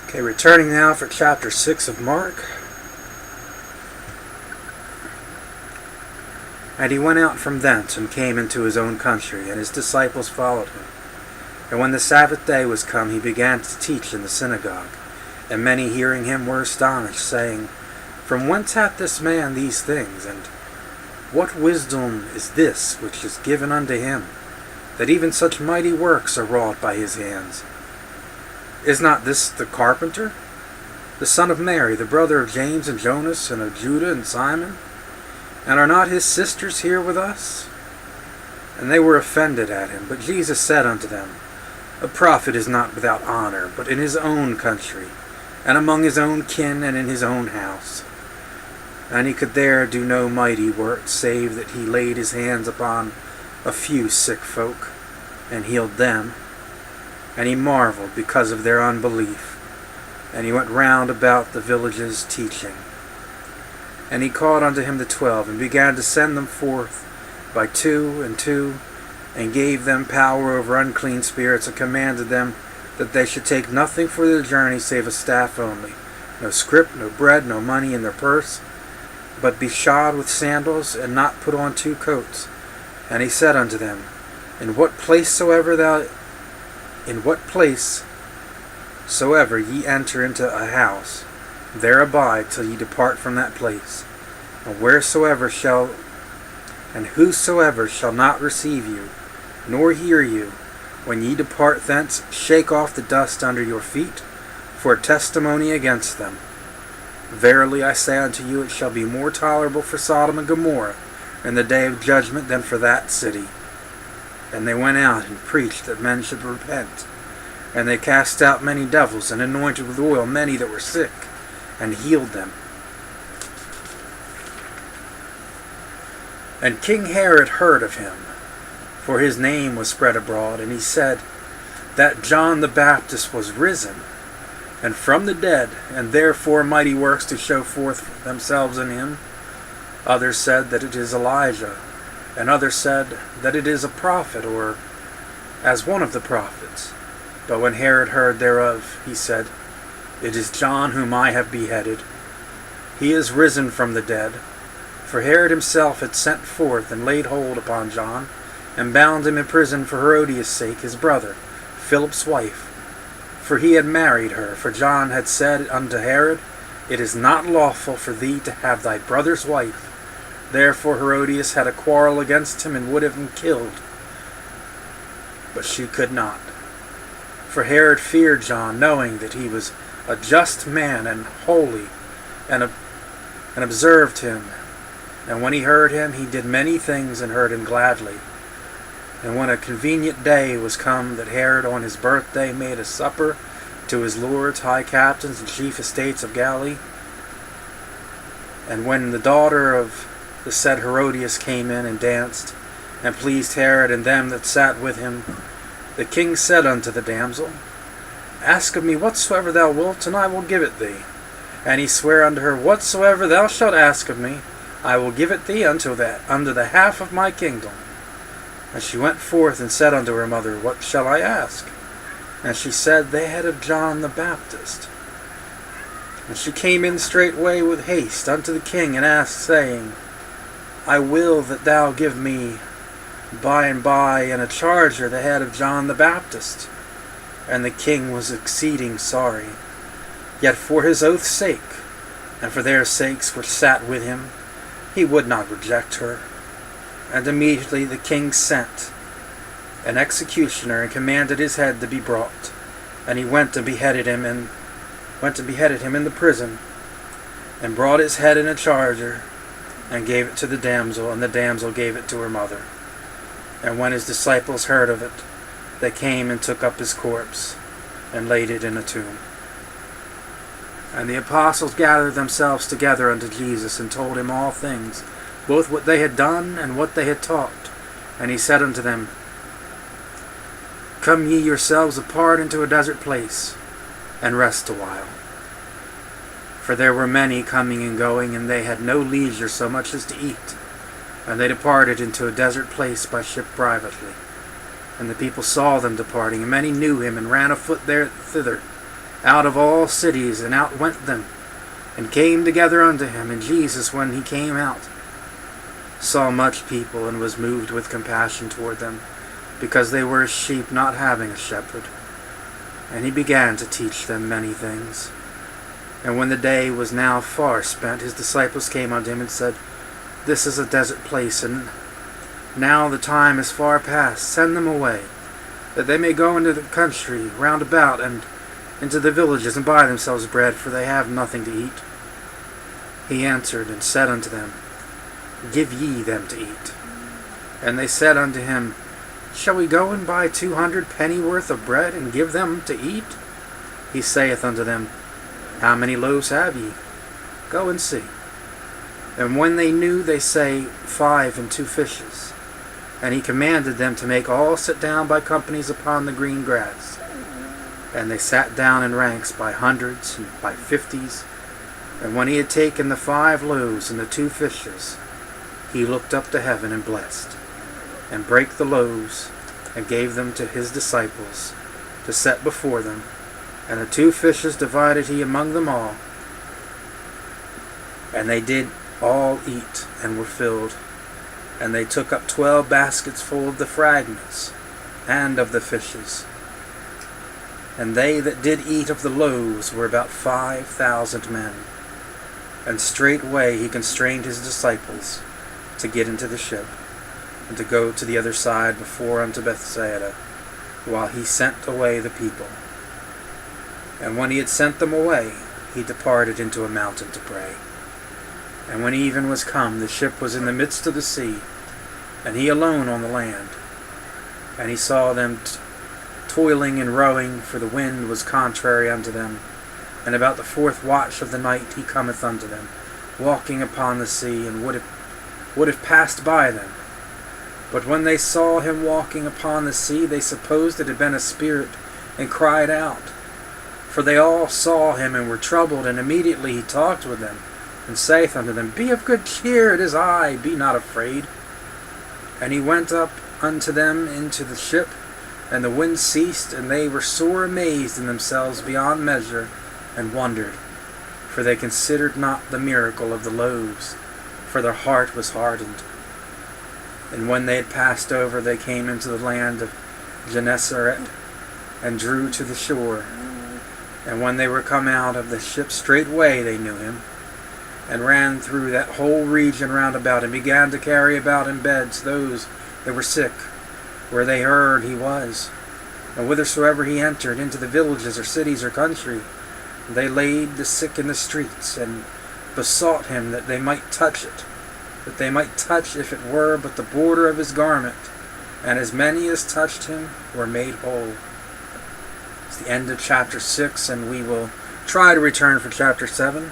Okay, returning now for chapter 6 of Mark. And he went out from thence, and came into his own country, and his disciples followed him. And when the Sabbath day was come, he began to teach in the synagogue. And many hearing him were astonished, saying, From whence hath this man these things? And what wisdom is this which is given unto him, that even such mighty works are wrought by his hands? Is not this the carpenter, the son of Mary, the brother of James and Jonas, and of Judah and Simon? And are not his sisters here with us? And they were offended at him. But Jesus said unto them, A prophet is not without honor, but in his own country, and among his own kin, and in his own house. And he could there do no mighty work, save that he laid his hands upon a few sick folk, and healed them. And he marveled because of their unbelief. And he went round about the villages teaching. And he called unto him the 12, and began to send them forth by 2 and 2, and gave them power over unclean spirits, and commanded them that they should take nothing for their journey save a staff only, no scrip, no bread, no money in their purse, but be shod with sandals, and not put on 2 coats. And he said unto them, In what place soever ye enter into a house, there abide till ye depart from that place. And whosoever shall not receive you, nor hear you, when ye depart thence, shake off the dust under your feet, for a testimony against them. Verily I say unto you, it shall be more tolerable for Sodom and Gomorrah in the day of judgment than for that city. And they went out and preached that men should repent. And they cast out many devils, and anointed with oil many that were sick, and healed them. And King Herod heard of him, for his name was spread abroad, and he said that John the Baptist was risen, and from the dead, and therefore mighty works to show forth themselves in him. Others said that it is Elijah, and others said that it is a prophet, or as one of the prophets. But when Herod heard thereof, he said, It is John whom I have beheaded. He is risen from the dead. For Herod himself had sent forth and laid hold upon John, and bound him in prison for Herodias' sake, his brother, Philip's wife. For he had married her. For John had said unto Herod, It is not lawful for thee to have thy brother's wife. Therefore Herodias had a quarrel against him, and would have him killed. But she could not. For Herod feared John, knowing that he was a just man and holy, and observed him. And when he heard him, he did many things, and heard him gladly. And when a convenient day was come, that Herod on his birthday made a supper to his lords, high captains, and chief estates of Galilee. And when the daughter of the said Herodias came in and danced, and pleased Herod and them that sat with him, the king said unto the damsel, Ask of me whatsoever thou wilt, and I will give it thee. And he sware unto her, Whatsoever thou shalt ask of me, I will give it thee unto the half of my kingdom. And she went forth and said unto her mother, What shall I ask? And she said, The head of John the Baptist. And she came in straightway with haste unto the king, and asked, saying, I will that thou give me by and by in a charger the head of John the Baptist. And the king was exceeding sorry. Yet for his oath's sake, and for their sakes which sat with him, he would not reject her. And immediately the king sent an executioner, and commanded his head to be brought. And he went and beheaded him in the prison, and brought his head in a charger, and gave it to the damsel, and the damsel gave it to her mother. And when his disciples heard of it, they came and took up his corpse, and laid it in a tomb. And the apostles gathered themselves together unto Jesus, and told him all things, both what they had done, and what they had taught. And he said unto them, Come ye yourselves apart into a desert place, and rest a while. For there were many coming and going, and they had no leisure so much as to eat. And they departed into a desert place by ship privately. And the people saw them departing, and many knew him, and ran afoot thither, out of all cities, and out went them, and came together unto him. And Jesus, when he came out, saw much people, and was moved with compassion toward them, because they were as sheep not having a shepherd. And he began to teach them many things. And when the day was now far spent, his disciples came unto him and said, This is a desert place, and now the time is far past. Send them away, that they may go into the country round about, and into the villages, and buy themselves bread, for they have nothing to eat. He answered and said unto them, Give ye them to eat. And they said unto him, Shall we go and buy 200 pennyworth of bread, and give them to eat? He saith unto them, How many loaves have ye? Go and see. And when they knew, they say, 5 and 2 fishes. And he commanded them to make all sit down by companies upon the green grass. And they sat down in ranks by hundreds and by 50s. And when he had taken the 5 loaves and the 2 fishes, he looked up to heaven and blessed, and brake the loaves, and gave them to his disciples to set before them. And the 2 fishes divided he among them all. And they did all eat, and were filled. And they took up 12 baskets full of the fragments, and of the fishes. And they that did eat of the loaves were about 5,000 men. And straightway he constrained his disciples to get into the ship, and to go to the other side before unto Bethsaida, while he sent away the people. And when he had sent them away, he departed into a mountain to pray. And when even was come, the ship was in the midst of the sea, and he alone on the land. And he saw them toiling and rowing, for the wind was contrary unto them. And about the 4th watch of the night he cometh unto them, walking upon the sea, and would have passed by them. But when they saw him walking upon the sea, they supposed it had been a spirit, and cried out. For they all saw him, and were troubled. And immediately he talked with them, and saith unto them, Be of good cheer, it is I, be not afraid. And he went up unto them into the ship, and the wind ceased, and they were sore amazed in themselves beyond measure, and wondered. For they considered not the miracle of the loaves, for their heart was hardened. And when they had passed over, they came into the land of Gennesaret, and drew to the shore. And when they were come out of the ship, straightway they knew him, and ran through that whole region round about, and began to carry about in beds those that were sick, where they heard he was. And whithersoever he entered, into the villages or cities or country, they laid the sick in the streets, and besought him that they might touch it, that they might touch, if it were but the border of his garment. And as many as touched him were made whole. It's the end of chapter 6, and we will try to return for chapter 7.